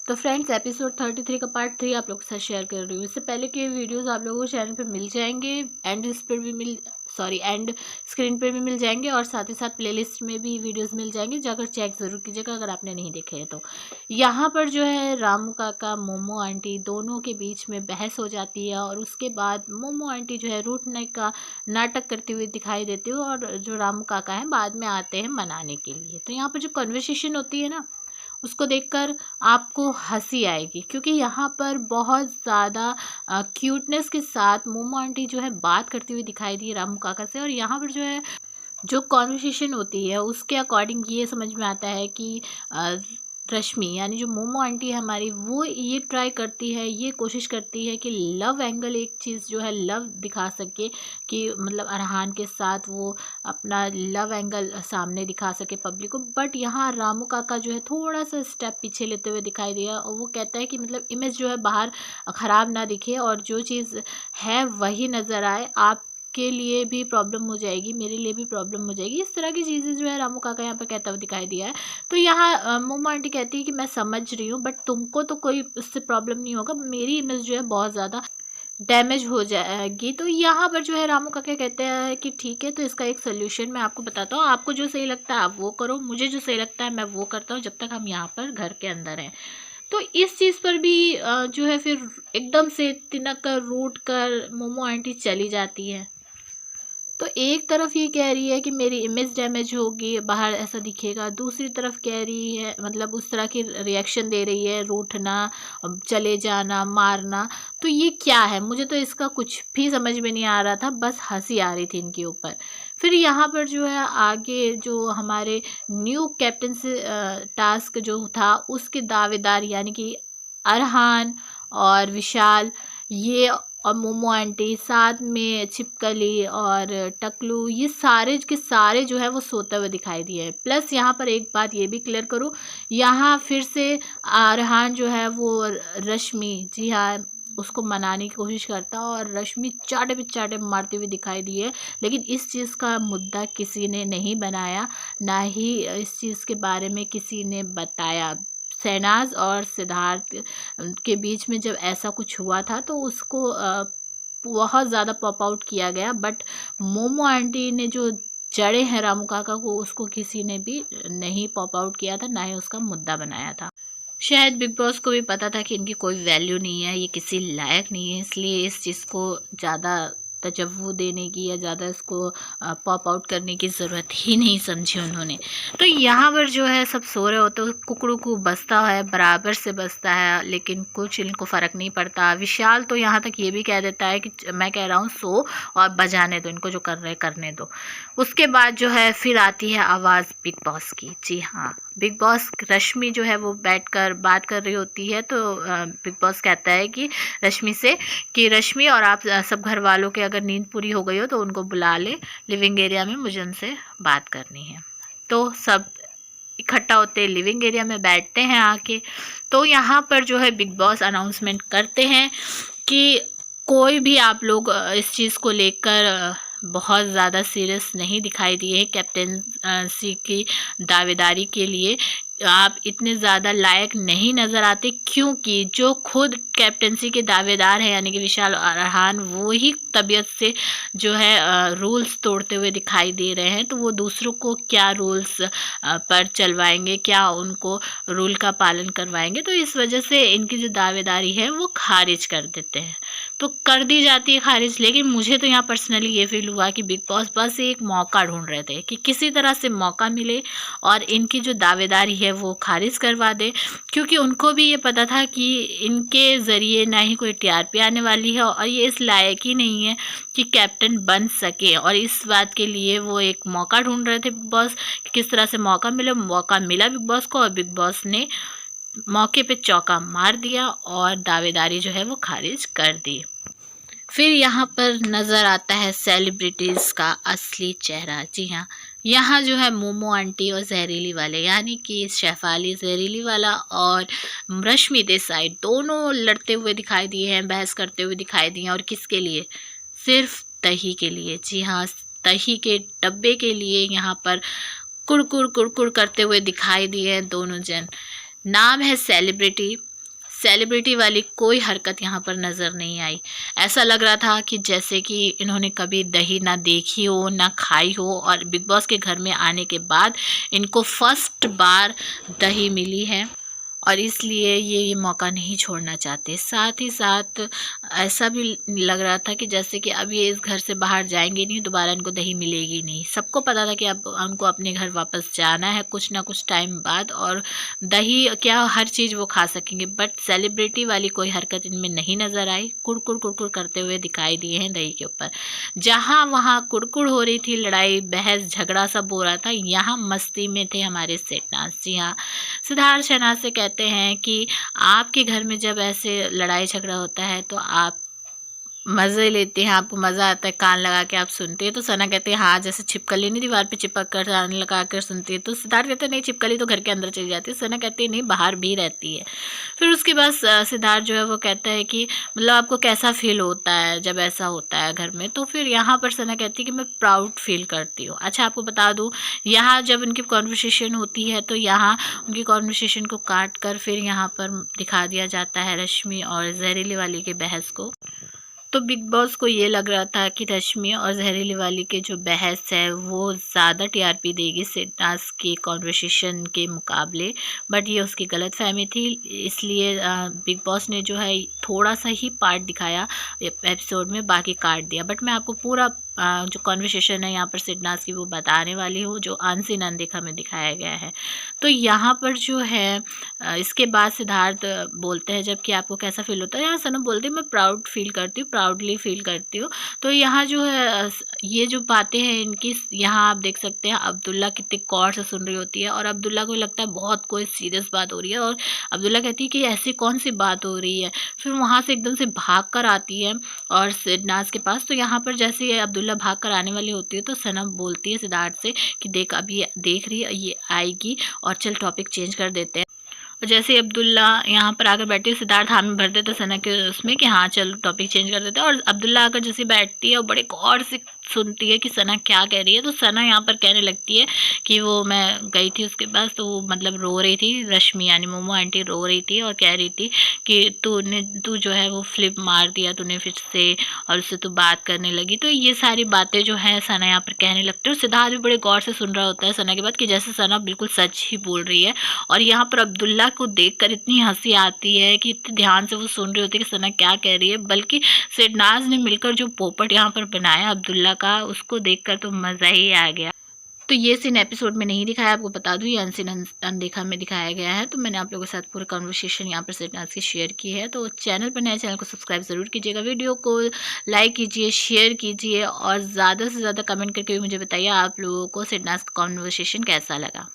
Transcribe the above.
तो friends episode 33 का part 3 आप लोगों के साथ शेयर कर रही हूँ। इससे पहले के वीडियोस आप लोगों को चैनल पे मिल जाएंगे, एंड एंड स्क्रीन पर भी मिल जाएंगे, और साथ ही साथ प्लेलिस्ट में भी वीडियोस मिल जाएंगे, जाकर चेक ज़रूर कीजिएगा अगर आपने नहीं देखे हैं तो। यहाँ पर जो है रामू काका मोमो आंटी दोनों के बीच में बहस हो जाती है, और उसके बाद मोमो आंटी जो है रूठने का नाटक करते हुए दिखाई देती है, और जो रामू काका हैं बाद में आते हैं मनाने के लिए। तो यहाँ पर जो कन्वर्सेशन होती है ना, उसको देखकर आपको हंसी आएगी, क्योंकि यहाँ पर बहुत ज़्यादा क्यूटनेस के साथ मोमो आंटी जो है बात करती हुई दिखाई दी रामू काका से। और यहाँ पर जो है जो कॉन्वर्सेशन होती है उसके अकॉर्डिंग ये समझ में आता है कि रश्मि यानी जो मोमो आंटी है हमारी, वो ये ट्राई करती है, ये कोशिश करती है कि लव एंगल एक चीज़ जो है लव दिखा सके, कि मतलब अरहान के साथ वो अपना लव एंगल सामने दिखा सके पब्लिक को। बट यहाँ रामू काका जो है थोड़ा सा स्टेप पीछे लेते हुए दिखाई दिया, और वो कहता है कि मतलब इमेज जो है बाहर ख़राब ना दिखे, और जो चीज़ है वही नज़र आए। आप के लिए भी प्रॉब्लम हो जाएगी, मेरे लिए भी प्रॉब्लम हो जाएगी। इस तरह की चीज़ें जो है रामू काका यहाँ पे कहता हुआ दिखाई दिया है। तो यहाँ मोमो आंटी कहती है कि मैं समझ रही हूँ, बट तुमको तो कोई इससे प्रॉब्लम नहीं होगा, मेरी इमेज जो है बहुत ज़्यादा डैमेज हो जाएगी। तो यहाँ पर जो है रामू काका कहते हैं कि ठीक है, तो इसका एक सोल्यूशन मैं आपको बताता हूँ, आपको जो सही लगता है आप वो करो, मुझे जो सही लगता है मैं वो करता हूँ, जब तक हम यहाँ पर घर के अंदर हैं। तो इस चीज़ पर भी जो है फिर एकदम से तिनक कर रूठ कर मोमो आंटी चली जाती है। तो एक तरफ ये कह रही है कि मेरी इमेज डैमेज होगी, बाहर ऐसा दिखेगा, दूसरी तरफ कह रही है मतलब उस तरह की रिएक्शन दे रही है, रूठना, चले जाना, मारना। तो ये क्या है, मुझे तो इसका कुछ भी समझ में नहीं आ रहा था, बस हंसी आ रही थी इनके ऊपर। फिर यहाँ पर जो है आगे जो हमारे न्यू कैप्टन से टास्क जो था उसके दावेदार यानी कि अरहान और विशाल, ये और मोमो आंटी, साथ में छिपकली और टकलू, ये सारे के सारे जो है वो सोते हुए दिखाई दिए। प्लस यहाँ पर एक बात ये भी क्लियर करूँ, यहाँ फिर से अरहान जो है वो रश्मि, जी हाँ, उसको मनाने की कोशिश करता, और रश्मि चाटे पे चाटे मारती हुई दिखाई दी है। लेकिन इस चीज़ का मुद्दा किसी ने नहीं बनाया, ना ही इस चीज़ के बारे में किसी ने बताया। शहनाज और सिद्धार्थ के बीच में जब ऐसा कुछ हुआ था तो उसको बहुत ज़्यादा पॉप आउट किया गया, बट मोमो आंटी ने जो जड़े हैं रामू काका को, उसको किसी ने भी नहीं पॉप आउट किया था, ना ही उसका मुद्दा बनाया था। शायद बिग बॉस को भी पता था कि इनकी कोई वैल्यू नहीं है, ये किसी लायक नहीं है, इसलिए इस चीज़ को ज़्यादा तजव्वुर देने की या ज़्यादा इसको पॉप आउट करने की ज़रूरत ही नहीं समझी उन्होंने। तो यहाँ पर जो है सब सो रहे होते, कुकड़ू को बजता है, बराबर से बजता है, लेकिन कुछ इनको फ़र्क नहीं पड़ता। विशाल तो यहाँ तक ये भी कह देता है कि मैं कह रहा हूँ सो, और बजाने दो इनको, जो कर रहे करने दो। उसके बाद जो है फिर आती है आवाज़ बिग बॉस की। जी हाँ, बिग बॉस, रश्मि जो है वो बैठकर बात कर रही होती है, तो बिग बॉस कहता है कि रश्मि से कि रश्मि और आप सब घर वालों के अगर नींद पूरी हो गई हो तो उनको बुला ले लिविंग एरिया में, मुझे उनसे बात करनी है। तो सब इकट्ठा होते लिविंग एरिया में बैठते हैं आके। तो यहाँ पर जो है बिग बॉस अनाउंसमेंट करते हैं कि कोई भी आप लोग इस चीज़ को लेकर बहुत ज़्यादा सीरियस नहीं दिखाई दिए हैं कैप्टनसी की दावेदारी के लिए। आप इतने ज़्यादा लायक नहीं नज़र आते, क्योंकि जो खुद कैप्टनसी के दावेदार हैं यानी कि विशाल और अरहान, वो ही तबीयत से जो है रूल्स तोड़ते हुए दिखाई दे रहे हैं। तो वो दूसरों को क्या रूल्स पर चलवाएंगे, क्या उनको रूल का पालन करवाएंगे, तो इस वजह से इनकी जो दावेदारी है वो खारिज कर देते हैं। तो कर दी जाती है खारिज। लेकिन मुझे तो यहाँ पर्सनली ये फील हुआ कि बिग बॉस बस एक मौका ढूंढ रहे थे कि किसी तरह से मौका मिले और इनकी जो दावेदारी है वो खारिज करवा दे, क्योंकि उनको भी ये पता था कि इनके ज़रिए ना ही कोई टीआरपी आने वाली है, और ये इस लायक ही नहीं है कि कैप्टन बन सके। और इस बात के लिए वो एक मौका ढूंढ रहे थे बिग बॉस, कि किस तरह से मौका मिले। मौका मिला बिग बॉस को, और बिग बॉस ने मौके पे चौका मार दिया और दावेदारी जो है वो खारिज कर दी। फिर यहाँ पर नज़र आता है सेलिब्रिटीज़ का असली चेहरा। जी हाँ, यहाँ जो है मोमो आंटी और जहरीली वाले यानी कि शेफाली जहरीली वाला और रश्मि देसाई दोनों लड़ते हुए दिखाई दिए हैं, बहस करते हुए दिखाई दिए हैं। और किसके लिए? सिर्फ दही के लिए। जी हाँ, दही के डब्बे के लिए यहाँ पर कुड़कुड़ कुड़कुड़ करते हुए दिखाई दिए हैं दोनों जन। नाम है सेलिब्रिटी, सेलिब्रिटी वाली कोई हरकत यहाँ पर नज़र नहीं आई। ऐसा लग रहा था कि जैसे कि इन्होंने कभी दही ना देखी हो ना खाई हो, और बिग बॉस के घर में आने के बाद इनको फर्स्ट बार दही मिली है और इसलिए ये मौका नहीं छोड़ना चाहते। साथ ही साथ ऐसा भी लग रहा था कि जैसे कि अब ये इस घर से बाहर जाएंगे नहीं, दोबारा इनको दही मिलेगी नहीं। सबको पता था कि अब उनको अपने घर वापस जाना है कुछ ना कुछ टाइम बाद, और दही क्या हर चीज़ वो खा सकेंगे, बट सेलिब्रिटी वाली कोई हरकत इनमें नहीं नज़र आई। कुड़कुड़ कुड़कुड़ करते हुए दिखाई दिए हैं दही के ऊपर। जहाँ वहाँ कुड़कुड़ हो रही थी, लड़ाई बहस झगड़ा सब हो रहा था, यहाँ मस्ती में थे हमारे सेठनाज। जी हाँ, सिद्धार्थ शहनाज से कहते हैं कि आपके घर में जब ऐसे लड़ाई झगड़ा होता है तो आप मज़े लेते हैं, आपको मज़ा आता है, कान लगा के आप सुनते हैं। तो सना कहते हैं हाँ, जैसे छिपकली नहीं दीवार पे चिपक कर कान लगा कर सुनती है। तो सिद्धार्थ कहते हैं नहीं, छिपकली तो घर के अंदर चली जाती है। सना कहती है नहीं, बाहर भी रहती है। फिर उसके बाद सिद्धार्थ जो है वो कहता है कि मतलब आपको कैसा फील होता है जब ऐसा होता है घर में। तो फिर यहाँ पर सना कहती है कि मैं प्राउड फील करती हूँ। अच्छा, आपको बता दूँ, यहाँ जब उनकी कॉन्वर्सेशन होती है तो यहाँ उनकी कॉन्वर्सेशन को काट कर फिर यहाँ पर दिखा दिया जाता है रश्मि और जहरीली वाली के बहस को। तो बिग बॉस को ये लग रहा था कि रश्मि और जहरीली वाली के जो बहस है वो ज़्यादा टीआरपी देगी सिद्धार्थ के कॉन्वर्सेशन के मुकाबले, बट ये उसकी गलतफहमी थी। इसलिए बिग बॉस ने जो है थोड़ा सा ही पार्ट दिखाया एपिसोड में, बाकी काट दिया। बट मैं आपको पूरा जो कॉन्वर्सेशन है यहाँ पर सिद्धार्थ की वो बताने वाली हूँ, जो अनसीन अनदेखा में दिखाया गया है। तो यहाँ पर जो है इसके बाद सिद्धार्थ बोलते हैं जब कि आपको कैसा फील होता है, यहाँ सनम बोलती है मैं प्राउड फील करती हूँ, प्राउडली फील करती हूँ। तो यहाँ जो है ये जो बातें हैं इनकी, यहाँ आप देख सकते हैं अब्दुल्ला कितने गौर से सुन रही होती है, और अब्दुल्ला को लगता है बहुत कोई सीरियस बात हो रही है, और अब्दुल्ला कहती है कि ऐसी कौन सी बात हो रही है। फिर वहाँ से एकदम से भाग कर आती है और सिद्धार्थ के पास। तो यहाँ पर जैसे ये अब्दुल्ला भाग कर आने वाली होती है तो सनम बोलती है सिद्धार्थ से कि देख, अब ये देख रही है, ये आएगी, और चल टॉपिक चेंज कर देते हैं। और जैसे ही अब्दुल्ला यहाँ पर आकर बैठी है, सिद्धार्थ हामी भर देता सना के उसमें कि हाँ चलो टॉपिक चेंज कर देते हैं। और अब्दुल्ला आकर जैसे बैठती है और बड़े गौर से सुनती है कि सना क्या कह रही है। तो सना यहाँ पर कहने लगती है कि वो मैं गई थी उसके पास, तो वो मतलब रो रही थी, रश्मि यानी मोमो आंटी रो रही थी और कह रही थी कि तू जो है वो फ्लिप मार दिया तूने फिर से, और उससे तू बात करने लगी। तो ये सारी बातें जो है सना यहाँ पर कहने लगती है, और सिद्धार्थ भी बड़े गौर से सुन रहा होता है सना की बात, कि जैसे सना बिल्कुल सच ही बोल रही है। और यहाँ पर अब्दुल्ला को देखकर इतनी हंसी आती है कि इतने ध्यान से वो सुन रही होती है कि सना क्या कह रही है। बल्कि सिडनाज ने मिलकर जो पोपट यहाँ पर बनाया अब्दुल्ला का, उसको देखकर तो मज़ा ही आ गया। तो ये सीन एपिसोड में नहीं दिखाया, आपको बता दूं ये अनसीन अनदेखा में दिखाया गया है। तो मैंने आप लोगों के साथ पूरी कन्वर्सेशन यहाँ पर सिडनाज की शेयर की है। तो चैनल पर नए, चैनल को सब्सक्राइब ज़रूर कीजिएगा, वीडियो को लाइक कीजिए, शेयर कीजिए, और ज़्यादा से ज़्यादा कमेंट करके भी मुझे बताइए आप लोगों को सिडनाज का कन्वर्सेशन कैसा लगा।